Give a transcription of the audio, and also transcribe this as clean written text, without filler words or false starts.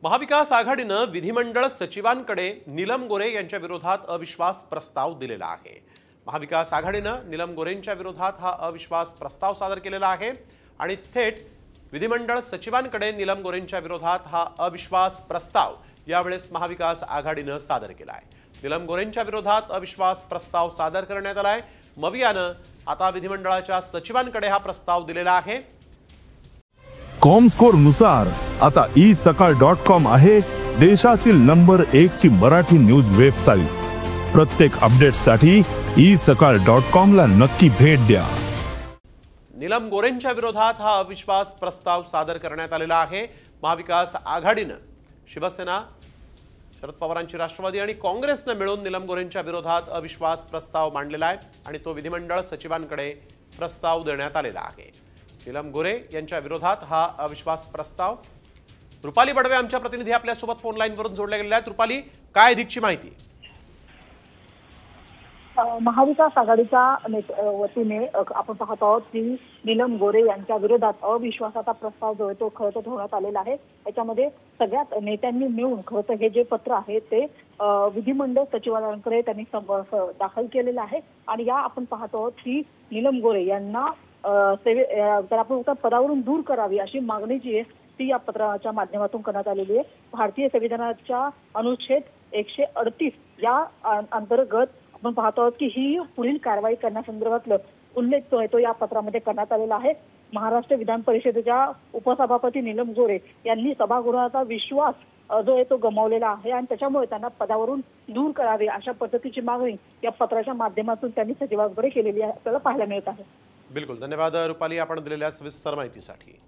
महाविकास आघाडीनं विधिमंडळ सचिवांकडे नीलम गोरे यांच्या विरोधात अविश्वास प्रस्ताव दिलेला आहे। महाविकास आघाडीनं नीलम गोरेंच्या विरोधात हा अविश्वास प्रस्ताव सादर केलेला आहे आणि थेट विधिमंडळ सचिवांकडे नीलम गोरेंच्या विरोधात हा अविश्वास प्रस्ताव यावेळेस महाविकास आघाडीनं सादर केला आहे। नीलम गोरेंच्या विरोधात अविश्वास प्रस्ताव सादर करण्यात आलाय। मवियानं आता विधिमंडळाच्या सचिवांकडे हा प्रस्ताव दिलेला आहे। कॉमस्कोर नुसार आता isakal.com आहे देशातील नंबर 1 ची मराठी न्यूज वेबसाईट। प्रत्येक अपडेटसाठी isakal.com ला नक्की भेट द्या। नीलम गोरेंच्या विरोधात हा अविश्वास प्रस्ताव सादर करण्यात आलेला आहे। महाविकास आघाडीनं शिवसेना, शरद पवारांची राष्ट्रवादी आणि काँग्रेसनं मिळून नीलम गोरेंच्या विरोधात अविश्वास प्रस्ताव मांडलेला आहे आणि तो विधिमंडळ सचिवांकडे प्रस्ताव देण्यात आलेला आहे। नीलम गोरे यांच्या विरोधात हा अविश्वास प्रस्ताव। रुपाली बडवे आमच्या प्रतिनिधी आपल्या सोबत फोन लाईन वरून जोडल्या गेलेल्या आहेत। रुपाली, काय अधिकची माहिती? महाविकास आघाडीच्या वतीने आपण पाहत आहोत की नीलम गोरे यांच्या विरोधात अविश्वासाचा प्रस्ताव जो आहे तो खरं तर ठेवण्यात आलेला आहे। याच्यामध्ये सगळ्यात नेत्यांनी मिळून खरं तर हे जे पत्र आहे ते विधिमंडळ सचिवालयाकडे त्यांनी दाखल केलेलं आहे आणि या आपण पाहत आहोत की नीलम गोरे यांना तर आपण पदावरून दूर करावी अशी मागणी जी आहे ती या पत्राच्या माध्यमातून करण्यात आलेली आहे। भारतीय संविधानाच्या अनुच्छेद 138 या अंतर्गत आपण पाहतो आहोत की ही पुढील कारवाई करण्यासंदर्भातलं उल्लेख जो आहे तो या पत्रामध्ये करण्यात आलेला आहे। महाराष्ट्र विधान परिषदेच्या उपसभापती नीलम गोरे यांनी सभागृहाचा विश्वास जो आहे तो गमावलेला आहे आणि त्याच्यामुळे त्यांना पदावरून दूर करावे अशा पद्धतीची मागणी या पत्राच्या माध्यमातून त्यांनी सचिवांकडे केलेली आहे, आपल्याला पाहायला मिळत आहे। बिलकुल, धन्यवाद रुपाली आपण दिलेल्या सविस्तर माहितीसाठी।